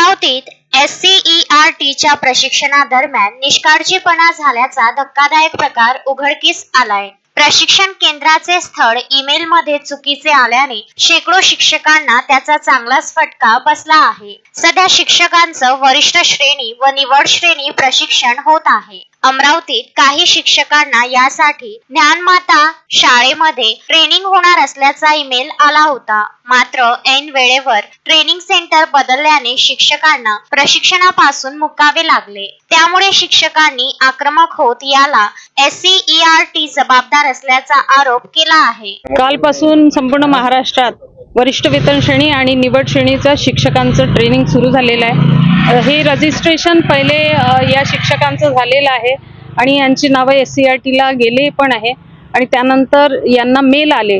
अमरावतीत SCERTच्या प्रशिक्षणादरम्यान निष्काळजीपणा झाल्याचा धक्कादायक प्रकार उघडकीस आलाय। प्रशिक्षण केंद्राचे स्थळ ईमेलमध्ये चुकीचे आल्याने शेकडो शिक्षकांना त्याचा चांगलाच फटका बसला आहे। सध्या शिक्षकांचं वरिष्ठ श्रेणी व निवड श्रेणी प्रशिक्षण होत आहे। अमरावतीत काही शिक्षकांना यासाठी ज्ञानमाता शाळेमध्ये ट्रेनिंग होणार असल्याचा ईमेल आला होता। मात्र ऐन वेळेवर ट्रेनिंग सेंटर बदलल्याने शिक्षकांना प्रशिक्षणापासून मुकावे लागले। त्यामुळे शिक्षकांनी आक्रमक होत याला SCERT जबाबदार असल्याचा आरोप केला आहे। कालपासून संपूर्ण महाराष्ट्रात वरिष्ठ वेतन श्रेणी आणि निवड श्रेणीचं शिक्षकांचं ट्रेनिंग सुरू झालेलं आहे। हे रजिस्ट्रेशन पहिले या शिक्षकांचं झालेलं आहे आणि यांची नावे SCERTला गेले पण आहे आणि त्यानंतर यांना मेल आले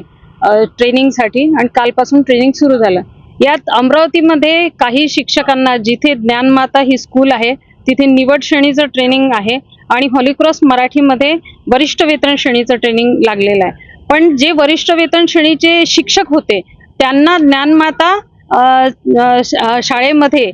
ट्रेनिंगसाठी आणि कालपासून ट्रेनिंग सुरू झालं। यात अमरावतीमध्ये काही शिक्षकांना जिथे ज्ञानमाता ही स्कूल आहे तिथे निवड श्रेणीचं ट्रेनिंग आहे आणि हॉली क्रॉस मराठीमध्ये वरिष्ठ वेतन श्रेणीचं ट्रेनिंग लागलेलं आहे। पण जे वरिष्ठ वेतन श्रेणीचे शिक्षक होते त्यांना ज्ञानमाता शाळेमध्ये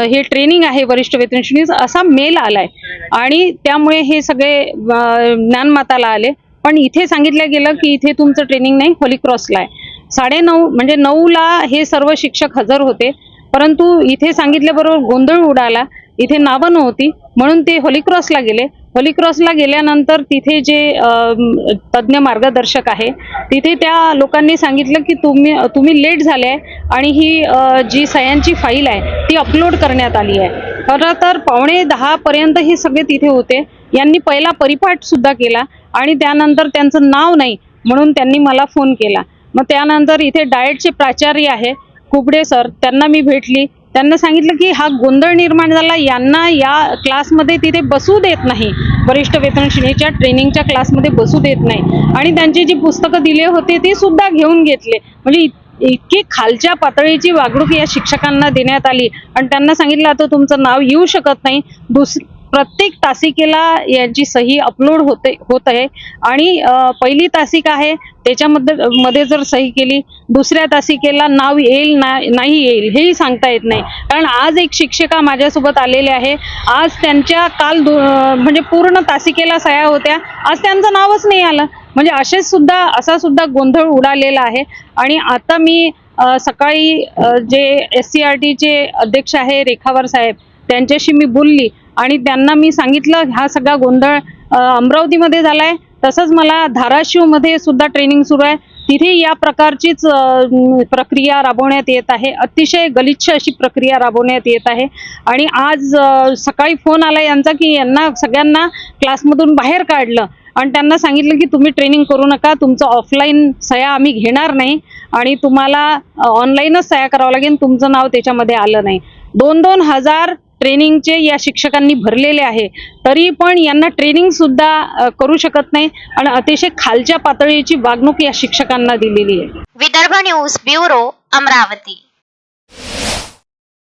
हे ट्रेनिंग आहे वरिष्ठ वेतन श्रेणीचं असा मेल आलाय आणि त्यामुळे हे सगळे ज्ञानमाताला आले। पण इथे सांगितलं गेलं की इथे तुमचं ट्रेनिंग नाही, हॉली क्रॉसला आहे। 9:30 म्हणजे 9ला हे सर्व शिक्षक हजर होते, परंतु इथे सांगितल्याबरोबर गोंधळ उडाला। इथे नावं नव्हती म्हणून ते हॉली क्रॉसला गेले। हॉली क्रॉसला गेल्यानंतर तिथे जे तज्ञ मार्गदर्शक आहे तिथे त्या लोकांनी सांगितलं की तुम्ही लेट झाले आणि ही जी सह्यांची फाईल आहे ती अपलोड करण्यात आली आहे। खरं तर 9:45 पर्यंत हे सगळे तिथे होते। यांनी पहिला परिपाठ सुद्धा केला आणि त्यानंतर त्यांचं नाव नाही म्हणून त्यांनी मला फोन केला। मग त्यानंतर इथे डाएटचे प्राचार्य आहे कुबडे सर, त्यांना मी भेटली। त्यांना सांगितलं की हा गोंधळ निर्माण झाला, यांना या क्लासमध्ये तिथे बसू देत नाही, वरिष्ठ वेतन श्रेणीच्या ट्रेनिंगच्या क्लासमध्ये बसू देत नाही आणि त्यांची जी पुस्तकं दिले होते ती सुद्धा घेऊन घेतले। म्हणजे इतकी खालच्या पातळीची वागणूक या शिक्षकांना देण्यात आली आणि त्यांना सांगितलं आता तुमचं नाव येऊ शकत नाही। प्रत्येक तासिकेला यांची सही अपलोड होत आहे आणि पहिली तासिका आहे त्याच्यामध्ये जर सही केली दुसऱ्या तासिकेला नाव येईल नाही येईल हेही सांगता येत नाही। कारण आज एक शिक्षिका माझ्यासोबत आलेले आहे, आज त्यांच्या काल म्हणजे पूर्ण तासिकेला सह्या होत्या, आज त्यांचं नावच नाही आलं। म्हणजे असा सुद्धा गोंधळ उडालेला आहे। आणि आता मी सकाळी जे SCERTचे अध्यक्ष आहे रेखावर साहेब त्यांच्याशी मी बोलली आणि त्यांना मी सांगितलं हा सगळा गोंधळ अमरावतीमध्ये झालाय। तसंच मला धाराशिवमध्ये सुद्धा ट्रेनिंग सुरू आहे, तिथे या प्रकारचीच प्रक्रिया राबवण्यात येत आहे। अतिशय गलिच्छ अशी प्रक्रिया राबवण्यात येत आहे आणि आज सकाळी फोन आला यांचा की यांना सगळ्यांना क्लासमधून बाहेर काढलं आणि त्यांना सांगितलं की तुम्ही ट्रेनिंग करू नका, तुमचं ऑफलाईन सह्या आम्ही घेणार नाही आणि तुम्हाला ऑनलाईनच सह्या करावं लागेल, तुमचं नाव त्याच्यामध्ये आलं नाही। 2-2 हजार ट्रेनिंगचे या शिक्षकांनी भरलेले आहे, तरी पण यांना ट्रेनिंग सुद्धा करू शकत नाही आणि अतिशय खालच्या पातळीची वागणूक या शिक्षकांना दिलेली आहे। Vidarbha news bureau, Amravati.